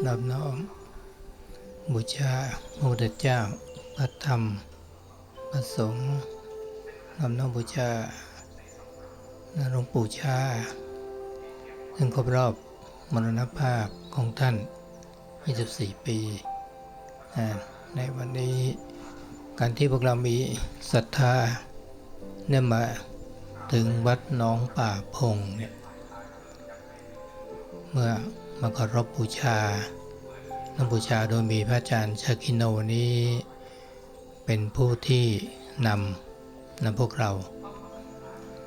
นอบน้อมบูชาพระพุทธเจ้าพระธรรมพระสงฆ์นอบน้อมบูชาหลวงปู่ชาซึ่งครบรอบมรณภาพของท่าน 24 ปีในวันนี้การที่พวกเรามีศรัทธาเนี่ยมาถึงวัดหนองป่าพงเนี่ยเมื่อมาเคารพบูชาโดยมีพระอาจารย์ชาคิโนนี้เป็นผู้ที่นำพวกเรา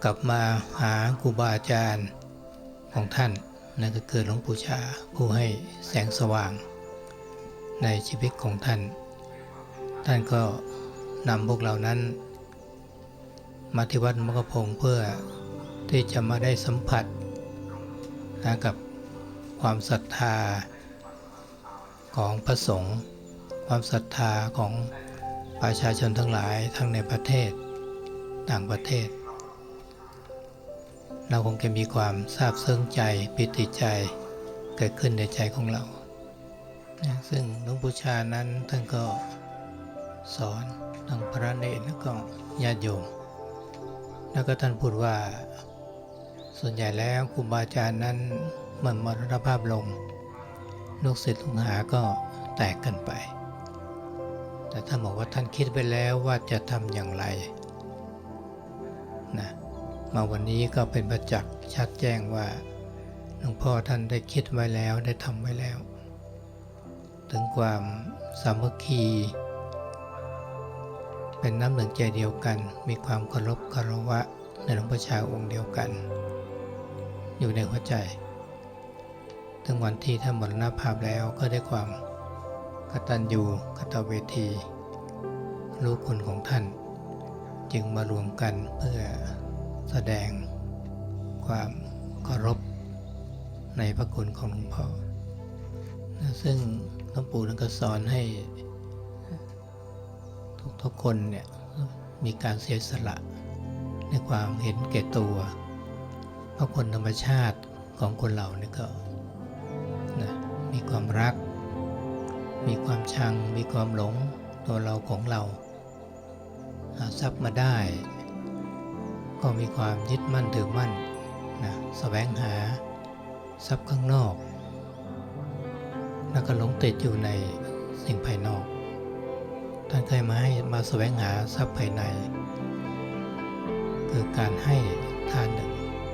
กลับมาหาครูบาอาจารย์ของท่านนั่นก็คือหลวงปู่ชาผู้ให้แสงสว่างในชีวิตของท่านก็นำพวกเรานั้นมาที่วัดมกพงเพื่อที่จะมาได้สัมผัสกับความศรัทธาของพระสงฆ์ความศรัทธาของประชาชนทั้งหลายทั้งในประเทศต่างประเทศเราคงจะมีความซาบซึ้งใจปิติใจเกิดขึ้นในใจของเราซึ่งหลวงปู่ชานั้นท่านก็สอนทั้งพระเนรและก็ญาติโยมแล้วก็ท่านพูดว่าส่วนใหญ่แล้วครูบาอาจารย์นั้นเมื่อมรณภาพลงลูกศิษย์ลูกหาก็แตกกันไปแต่ท่านบอกว่าท่านคิดไปแล้วว่าจะทำอย่างไรนะมาวันนี้ก็เป็นประจักษ์ชัดแจ้งว่าหลวงพ่อท่านได้คิดไว้แล้วได้ทำไว้แล้วถึงความสามัคคีเป็นน้ำหนึ่งใจเดียวกันมีความเคารพคารวะในหลวงพ่อชาองค์เดียวกันอยู่ในหัวใจถึงวันที่ท่านมรณภาพแล้วก็ได้ความกตัญญูกตเวทีรู้คุณของท่านจึงมารวมกันเพื่อแสดงความเคารพในพระคุณของหลวงพ่อซึ่งหลวงปู่ท่านก็สอนให้ทุกคนเนี่ยมีการเสียสละในความเห็นแก่ตัวเพราะคนธรรมชาติของคนเราเนี่ยก็มีความรักมีความชังมีความหลงตัวเราของเราหาทรัพย์มาได้ก็มีความยึดมั่นถือมั่นแสวงหาทรัพย์ข้างนอกแล้วก็หลงติดอยู่ในสิ่งภายนอกท่านเคยมาแสวงหาทรัพย์ภายในคือการให้ทาน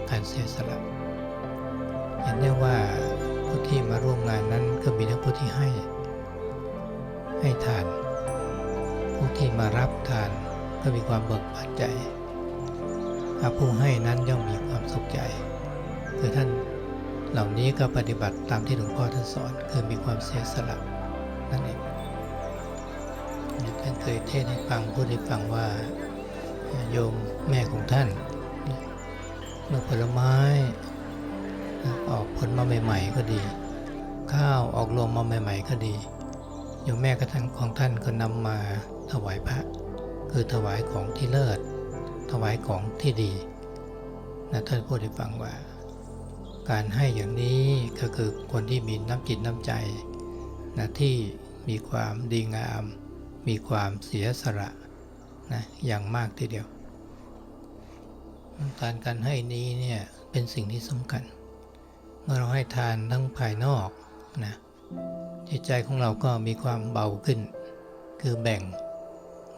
การเสียสละเห็นได้ว่าผู้ที่มาร่วมงานนั้นก็มีทั้งผู้ที่ให้ทานผู้ที่มารับทานก็มีความเบิกบานใจผู้ให้นั้นย่อมมีความสุขใจคือท่านเหล่านี้ก็ปฏิบัติตามที่หลวงพ่อท่านสอนคือมีความเสียสละนั่นเองท่านเคยเทศน์ให้ฟังพูดให้ฟังว่าโยมแม่ของท่านเมื่อผลไม้ออกผลมาใหม่ๆก็ดีข้าวออกรวงมาใหม่ๆก็ดีโยมแม่กระทั่งของท่านก็นำมาถวายพระคือถวายของที่เลิศถวายของที่ดีท่านพูดให้ฟังว่าการให้อย่างนี้ก็คือคนที่มีน้ำจิตน้ำใจที่มีความดีงามมีความเสียสละอย่างมากทีเดียวการให้นี้เนี่ยเป็นสิ่งที่สำคัญเมื่อเราให้ทานทั้งภายนอกจิตใจของเราก็มีความเบาขึ้นคือแบ่ง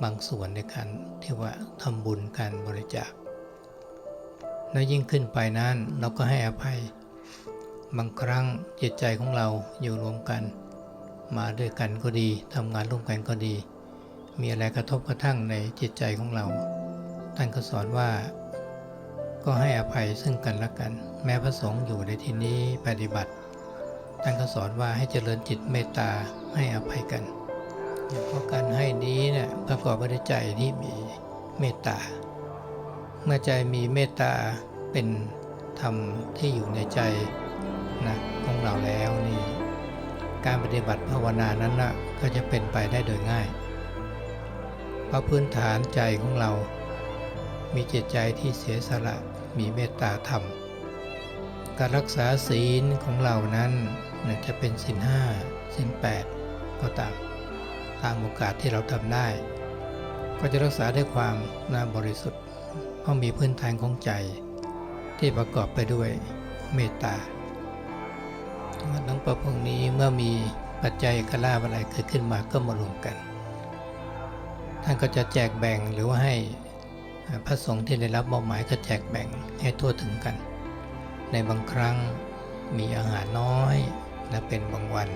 บางส่วนในการที่ว่าทำบุญการบริจาคแล้วยิ่งขึ้นไปนั้นเราก็ให้อภัยบางครั้งจิตใจของเราอยู่รวมกันมาด้วยกันก็ดีทำงานร่วมกันก็ดีมีอะไรกระทบกระทั่งในจิตใจของเราท่านก็สอนว่าก็ให้อภัยซึ่งกันและกันแม้พระสงฆ์อยู่ในที่นี้ปฏิบัติท่านก็สอนว่าให้เจริญจิตเมตตาให้อภัยกันเพราะการให้นี้เนี่ยประกอบด้วยใจที่มีเมตตาเมื่อใจมีเมตตาเป็นธรรมที่อยู่ในใจของเราแล้วนี่การปฏิบัติภาวนานั้นก็จะเป็นไปได้โดยง่ายเพราะพื้นฐานใจของเรามีจิตใจที่เสียสละมีเมตตาธรรมการรักษาศีลของเรานั้นจะเป็นศีล 5 ศีล 8ก็ตามโอกาสที่เราทำได้ก็จะรักษาด้วยความบริสุทธิ์เพราะมีพื้นฐานของใจที่ประกอบไปด้วยเมตตาวัดหนองประพงนี้เมื่อมีปัจจัยกล้าอะไรเกิดขึ้นมาก็มารวมกันท่านก็จะแจกแบ่งหรือว่าให้พระสงฆ์ที่ได้รับมอบหมายก็แจกแบ่งให้ทั่วถึงกันในบางครั้งมีอาหารน้อยและเป็นบางวัน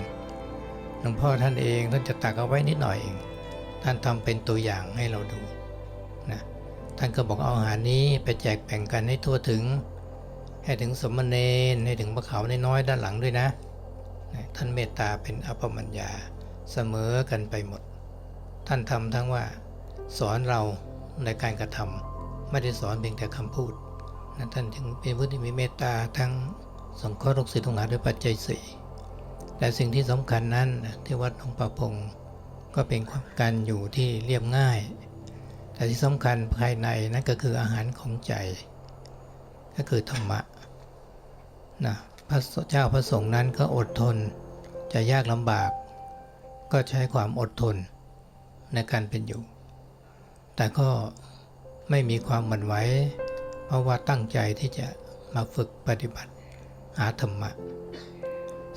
หลวงพ่อท่านเองท่านจะตักเอาไว้นิดหน่อยเองท่านทำเป็นตัวอย่างให้เราดูนะท่านก็บอกเอาอาหารนี้ไปแจกแบ่งกันให้ทั่วถึงให้ถึงสมณเณรให้ถึงพระเขาน้อยๆด้านหลังด้วยนะท่านเมตตาเป็นอัปปมัญญาเสมอกันไปหมดท่านทำทั้งว่าสอนเราในการกระทำไม่ได้สอนเพียงแต่คำพูดนะท่านจึงเป็นผู้ที่มีเมตตาทั้งสงเคราะห์ลูกศิษย์ลูกหาด้วยปัจจัยสี่แต่สิ่งที่สำคัญนั้นที่วัดหนองประพงก็เป็นความการอยู่ที่เรียบง่ายแต่ที่สำคัญภายในนั่นก็คืออาหารของใจก็คือธรรมะนะพระเจ้าพระสงฆ์นั้นก็อดทนจะยากลำบากก็ใช้ความอดทนในการเป็นอยู่แต่ก็ไม่มีความหวั่นไหวเพราะว่าตั้งใจที่จะมาฝึกปฏิบัติหาธรรมะ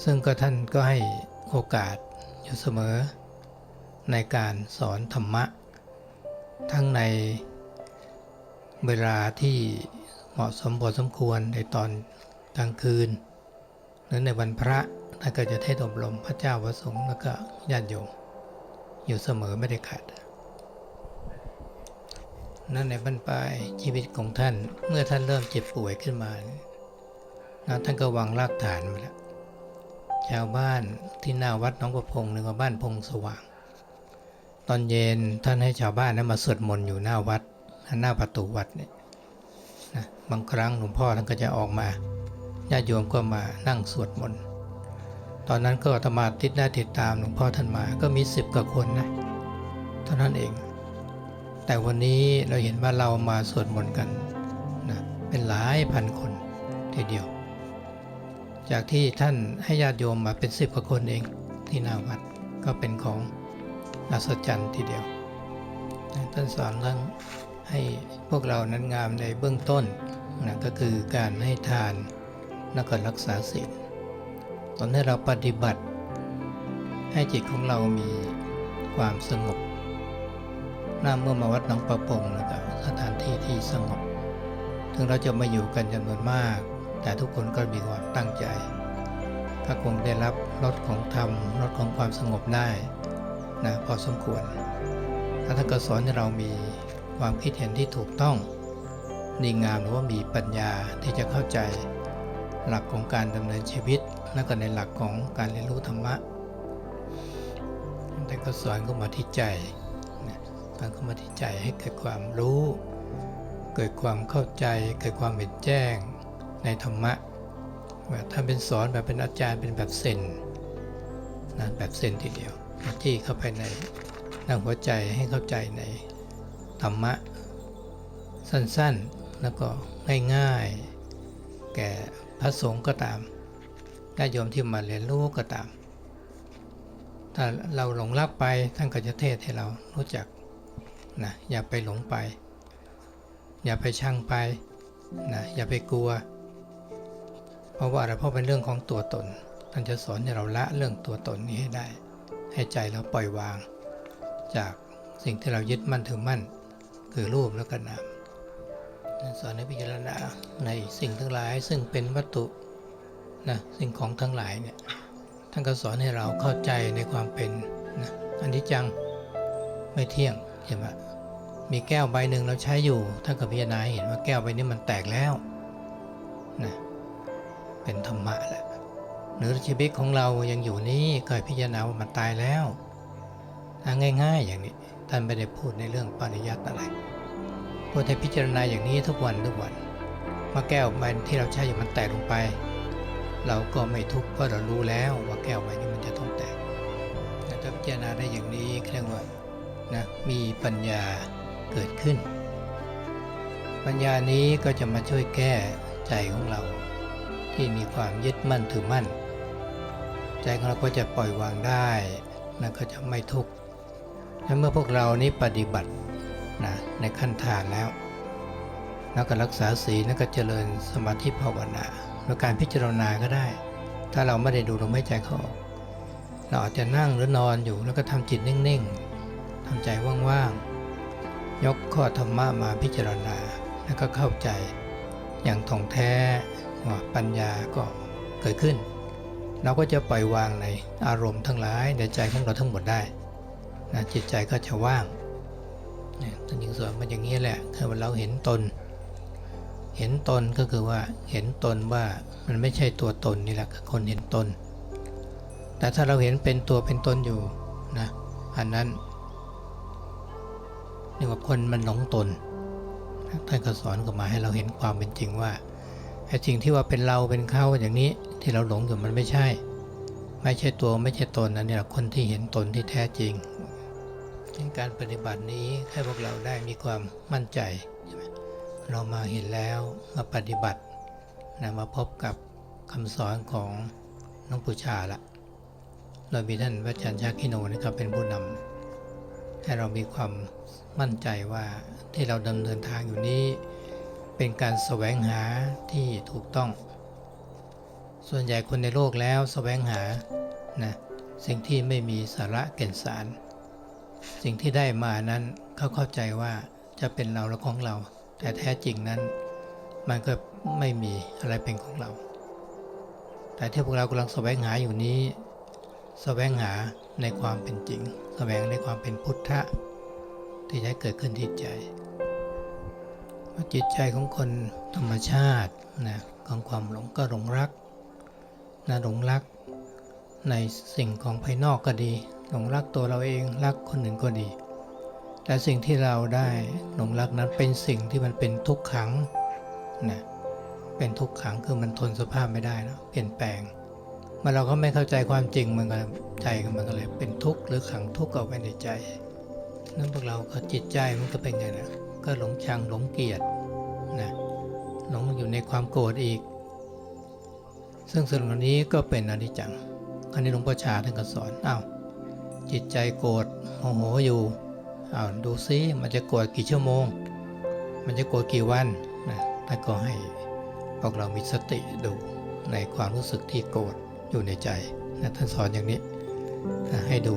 ซึ่งก็ท่านก็ให้โอกาสอยู่เสมอในการสอนธรรมะทั้งในเวลาที่เหมาะสมพอสมควรในตอนกลางคืนหรือในวันพระท่านก็จะเทศน์อบรมพระเจ้าพระสงฆ์แล้วก็ญาติโยมอยู่เสมอไม่ได้ขาดนั่นในบรรปลายชีวิตของท่านเมื่อท่านเริ่มเจ็บป่วยขึ้นมาท่านก็วางรากฐานมาแล้วชาวบ้านที่หน้าวัดหนองประพงหรือว่าบ้านพงสว่างตอนเย็นท่านให้ชาวบ้านนั้นมาสวดมนต์อยู่หน้าวัดหน้าประตูวัดเนี่ยนะบางครั้งหลวงพ่อท่านก็จะออกมาญาติโยมก็มานั่งสวดมนต์ตอนนั้นก็อาตมาติดหน้าติดตามหลวงพ่อท่านมาก็มี10 กว่าคนนะเท่านั้นเองแต่วันนี้เราเห็นว่าเรามาสวดมนต์กันนะเป็นหลายพันคนทีเดียวจากที่ท่านให้ญาติโยมมาเป็น10 กว่าคนเองที่หน้าวัดก็เป็นของอัศจรรย์ทีเดียวท่านสอนเรื่องให้พวกเรานั้นงามในเบื้องต้นนะก็คือการให้ทานและก็รักษาศีลตอนที่เราปฏิบัติให้จิตของเรามีความสงบเมื่อมาวัดหนองประพงแล้วก็สถานที่ที่สงบถึงเราจะมาอยู่กันจำนวนมากแต่ทุกคนก็มีความตั้งใจก็คงได้รับรสของธรรมรสของความสงบได้นะพอสมควรท่านก็สอนให้เรามีความคิดเห็นที่ถูกต้องดีงามหรือว่ามีปัญญาที่จะเข้าใจหลักของการดำเนินชีวิตและก็ในหลักของการเรียนรู้ธรรมะท่านก็สอนเข้ามาที่ใจการเข้ามาที่ใจให้เกิดความรู้เกิดความเข้าใจเกิดความเห็นแจ้งในธรรมะแบบท่านเป็นสอนแบบเป็นอาจารย์เป็นแบบเซนนะแบบเซนทีเดียวที่เข้าไปในหัวใจให้เข้าใจในธรรมะสั้นๆแล้วก็ง่ายๆแก่พระสงฆ์ก็ตามญาติโยมที่มาเรียนรู้ก็ตามถ้าเราหลงรักไปท่านก็จะเทศให้เรารู้จักนะอย่าไปหลงไปอย่าไปชังไปนะอย่าไปกลัวเพราะว่าอะไรเพราะเป็นเรื่องของตัวตนท่านจะสอนให้เราละเรื่องตัวตนนี้ให้ได้ให้ใจเราปล่อยวางจากสิ่งที่เรายึดมั่นถือมั่นคือรูปแล้วก็นามสอนให้พิจารณาในสิ่งทั้งหลายซึ่งเป็นวัตถุนะสิ่งของทั้งหลายเนี่ยท่านก็สอนให้เราเข้าใจในความเป็นนะอนิจจังไม่เที่ยงใช่ไหมมีแก้วใบหนึ่งเราใช้อยู่ท่านก็พิจารณาเห็นว่าแก้วใบนี้มันแตกแล้วนะเป็นธรรมะแหละหรือชีวิตของเรายังอยู่นี้ก็พิจารณาว่ามันตายแล้วง่ายๆอย่างนี้ท่านไม่ได้พูดในเรื่องปริยัติอะไรพูดให้พิจารณาอย่างนี้ทุกวันว่าแก้วใบที่เราใช้อยู่มันแตกลงไปเราก็ไม่ทุกข์เพราะเรารู้แล้วว่าแก้วใบนี้มันจะต้องแตกถ้าพิจารณาได้อย่างนี้เรียกว่านะมีปัญญาเกิดขึ้นปัญญานี้ก็จะมาช่วยแก้ใจของเราที่มีความยึดมั่นถือมั่น ใจของเราก็จะปล่อยวางได้นะก็จะไม่ทุกข์และเมื่อพวกเรานี้ปฏิบัตินะในขั้นฐานแล้วก็รักษาศีลแล้วก็เจริญสมาธิภาวนาโดยการพิจารณาก็ได้ถ้าเราไม่ได้ดูลมหายใจเข้าออกเราอาจจะนั่งหรือนอนอยู่แล้วก็ทำจิตนิ่งๆทำใจว่างๆยกข้อธรรมะมาพิจารณาแล้วก็เข้าใจอย่างท่องแท้ว่าปัญญาก็เกิดขึ้นเราก็จะปล่อยวางในอารมณ์ทั้งหลายในใจของเราทั้งหมดได้นะจิตใจก็จะว่างท่านจึงสอนมาอย่างนี้แหละคือว่าเราเห็นตนก็คือว่าเห็นตนว่ามันไม่ใช่ตัวตนนี่แหละคนเห็นตนแต่ถ้าเราเห็นเป็นตัวเป็นตนอยู่นะอันนั้นเรียกว่าคนมันหลงตนท่านก็สอนกันมาให้เราเห็นความเป็นจริงว่าไอ้สิ่งที่ว่าเป็นเราเป็นเขาอย่างนี้ที่เราหลงอยู่มันไม่ใช่ตัวไม่ใช่ตนนั่นนี่แหละคนที่เห็นตนที่แท้จริงในการปฏิบัตินี้ให้พวกเราได้มีความมั่นใจเรามาเห็นแล้วมาปฏิบัตินะมาพบกับคำสอนของหลวงปู่ชาละโดยมีท่านพระอาจารย์ชาคิโนนะครับเป็นผู้นำให้เรามีความมั่นใจว่าที่เราดำเนินทางอยู่นี้เป็นการแสวงหาที่ถูกต้องส่วนใหญ่คนในโลกแล้วแสวงหานะสิ่งที่ไม่มีสาระแก่นสารสิ่งที่ได้มานั้นเขาเข้าใจว่าจะเป็นเราและของเราแต่แท้จริงนั้นมันก็ไม่มีอะไรเป็นของเราแต่ที่พวกเรากำลังแสวงหาอยู่นี้แสวงหาในความเป็นจริงแสวงในความเป็นพุทธะที่จะเกิดขึ้นที่ใจจิตใจของคนธรรมชาตินะของความหลงก็หลงรักนะหลงรักในสิ่งของภายนอกก็ดีหลงรักตัวเราเองรักคนอื่นก็ดีแต่สิ่งที่เราได้หลงรักนั้นเป็นสิ่งที่มันเป็นทุกขังนะเป็นทุกขังคือมันทนสภาพไม่ได้นะเปลี่ยนแปลงเมื่อเราก็ไม่เข้าใจความจริงมันก็ใจมันก็เลยเป็นทุกข์หรือขังทุกข์เอาไว้ในใจนั่นพวกเราก็จิตใจมันก็เป็นไงนะก็หลงชังหลงเกลียดนะหลงอยู่ในความโกรธอีกซึ่งสิ่งเหล่านี้ก็เป็นอนิจจังอันนี้หลวงพ่อชาท่านก็สอนจิตใจโกรธโมโหอยู่ดูซิมันจะโกรธกี่ชั่วโมงมันจะโกรธกี่วันนะท่านก็ให้พวกเรามีสติดูในความรู้สึกที่โกรธอยู่ในใจนะท่านสอนอย่างนี้ให้ดู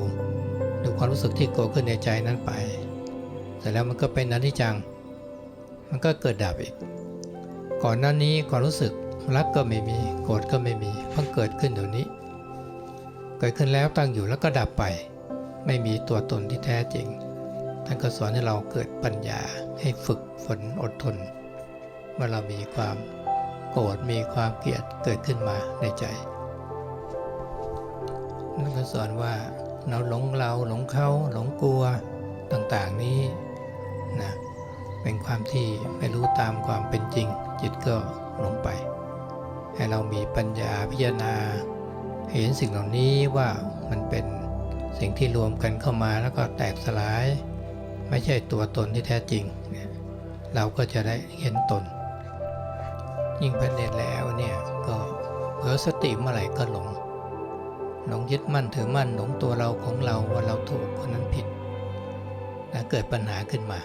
ความรู้สึกที่โกรธขึ้นในใจนั้นไปเสร็จแล้วมันก็เป็นอนิจจังมันก็เกิดดับอีกก่อนหน้านี้ความรู้สึกรักก็ไม่มีโกรธก็ไม่มีเพิ่งเกิดขึ้นเดี๋ยวนี้เกิดขึ้นแล้วตั้งอยู่แล้วก็ดับไปไม่มีตัวตนที่แท้จริงท่านก็สอนให้เราเกิดปัญญาให้ฝึกฝนอดทนเมื่อเรามีความโกรธมีความเกลียดเกิดขึ้นมาในใจนั่นก็สอนว่าเราหลงเขาหลงกลัวต่างๆนี้นะเป็นความที่ไม่รู้ตามความเป็นจริงจิตก็หลงไปให้เรามีปัญญาพิจารณาเห็นสิ่งเหล่านี้ว่ามันเป็นสิ่งที่รวมกันเข้ามาแล้วก็แตกสลายไม่ใช่ตัวตนที่แท้จริงเราก็จะได้เห็นตนยิ่งพัฒนาแล้วเนี่ยก็เผลอสติเมื่อไหร่ก็หลงยึดมั่นถือมั่นหลงตัวเราของเราว่าเราถูกคนนั้นผิดนะเกิดปัญหาขึ้นมา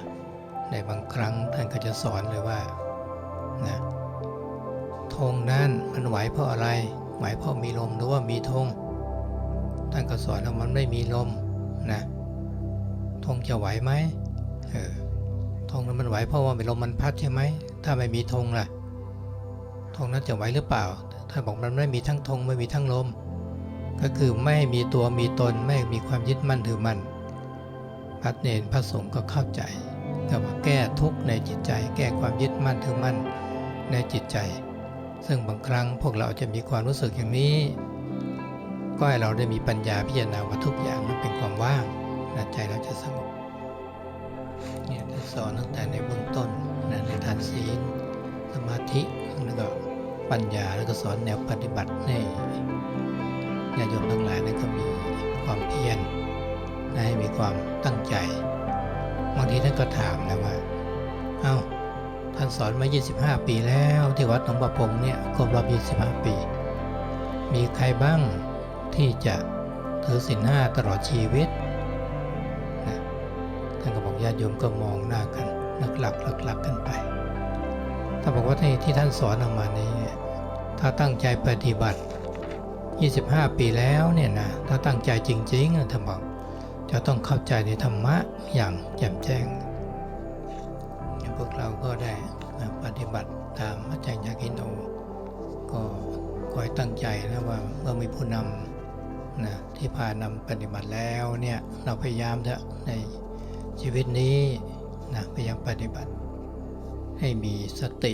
ในบางครั้งท่านก็จะสอนเลยว่านะธงนั้นมันไหวเพราะอะไรไหวเพราะมีลมหรือว่ามีธงท่านก็สอนว่ามันไม่มีลมนะธงจะไหวไหมธงนั้นมันไหวเพราะว่ามีลมมันพัดใช่ไหมถ้าไม่มีธงล่ะธงนั้นจะไหวหรือเปล่าถ้าบอกมันไม่มีทั้งธงไม่มีทั้งลมก็คือไม่มีตัวมีตนไม่มีความยึดมั่นถือมั่นพระเนรพระสงฆ์ก็เข้าใจก็ว่าแก้ทุกข์ในจิตใจแก้ความยึดมั่นถือมั่นในจิตใจซึ่งบางครั้งพวกเราจะมีความรู้สึกอย่างนี้ก็ให้เราได้มีปัญญาพิจารณาว่าทุกอย่างมันเป็นความว่างใจเราจะสงบเนี่ยท่านสอนตั้งแต่ในเบื้องต้นในทานศีลสมาธิแล้วก็ปัญญาแล้วก็สอนแนวปฏิบัติให้ญาติโยมทั้งหลายนั้นก็มีความเพียรให้มีความตั้งใจบางทีท่านก็ถามนะว่าท่านสอนมา25 ปีแล้วที่วัดหนองประพงเนี่ยครบรอบ25 ปีมีใครบ้าง ที่จะถือศีลห้าตลอดชีวิตนะท่านก็บอกญาติโยมก็มองหน้ากันนึกหลักกันไปถ้าบอกว่าที่ท่านสอนออกมานี้ถ้าตั้งใจปฏิบัติ25 ปีแล้วเนี่ยนะถ้าตั้งใจจริงๆท่านบอกจะต้องเข้าใจในธรรมะอย่างแจ่มแจ้งพวกเราก็ได้ปฏิบัติตามอาจารย์ยากิโนก็คอยตั้งใจนะว่าเมื่อมีผู้นำนะที่พานำปฏิบัติแล้วเนี่ยเราพยายามเถอะในชีวิตนี้นะพยายามปฏิบัติให้มีสติ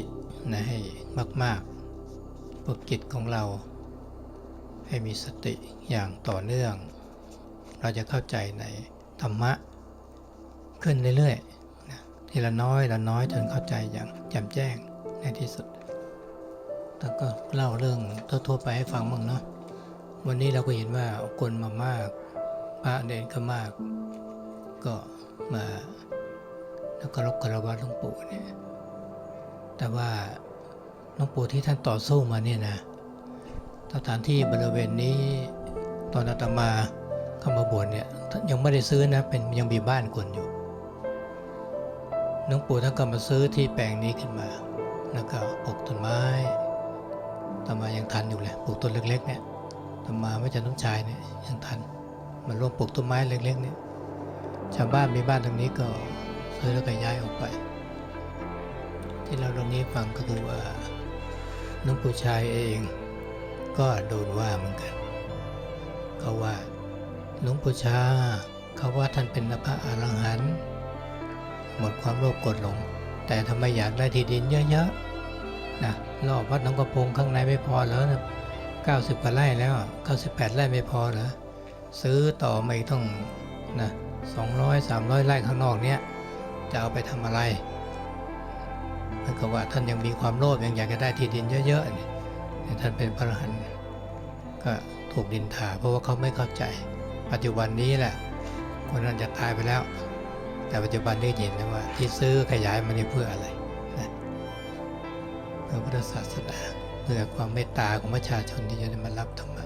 นะให้มากๆฝึกจิตของเราให้มีสติอย่างต่อเนื่องเราจะเข้าใจในธรรมะขึ้นเรื่อยๆนะทีละน้อยจนเข้าใจอย่างแจ่มแจ้งในที่สุดแล้วก็เล่าเรื่องทั่วๆไปให้ฟังบ้างเนาะวันนี้เราก็เห็นว่าคนมามากพระเนรก็มากก็มาแล้วก็รบคารวะหลวงปู่เนี่ยแต่ว่าหลวงปู่ที่ท่านต่อสู้มาเนี่ยนะสถานที่บริเวณนี้ตอนอาตมาเข้ามาบวชเนี่ยยังไม่ได้ซื้อนะเป็นยังมีบ้านคนอยู่หลวงปู่ท่านก็มาซื้อที่แปลงนี้ขึ้นมาแล้วก็ปลูกต้นไม้อาตมายังทันอยู่เลยปลูกต้นเล็กๆเนี่ยอาตมาไม่จะต้องชายเนี่ยยังทันมาร่วมปลูกต้นไม้เล็กๆเนี่ยชาวบ้านมีบ้านตรงนี้ก็ซื้อแล้วก็ย้ายออกไปที่เราตรงนี้ฟังก็คือว่าหลวงปู่ชายเองก็โดนว่าเหมือนกันเขาว่าหลวงปู่ชาเขาว่าท่านเป็นพระอรหันต์หมดความโลภโกรธหลงแต่ทำไมอยากได้ที่ดินเยอะๆนะรอบวัดหนองกระพงข้างในไม่พอเหรอนะ90 กว่าไร่แล้ว98 ไร่ไม่พอเหรอซื้อต่อไม่ต้องนะ200-300 ไร่ข้างนอกเนี้ยจะเอาไปทำอะไรเหมือนกับว่าท่านยังมีความโลภยังอยากจะได้ที่ดินเยอะๆท่านเป็นพระอรหันต์ก็ถูกดินทาเพราะว่าเขาไม่เข้าใจปัจจุบันนี้แหละคนนั้นจะตายไปแล้วแต่ปัจจุบันได้เห็นนะว่าที่ซื้อขยายมันนี่เพื่ออะไรนะเพื่อพุทธศาสนาเพื่อความเมตตาของประชาชนที่จะได้มารับธรรมะ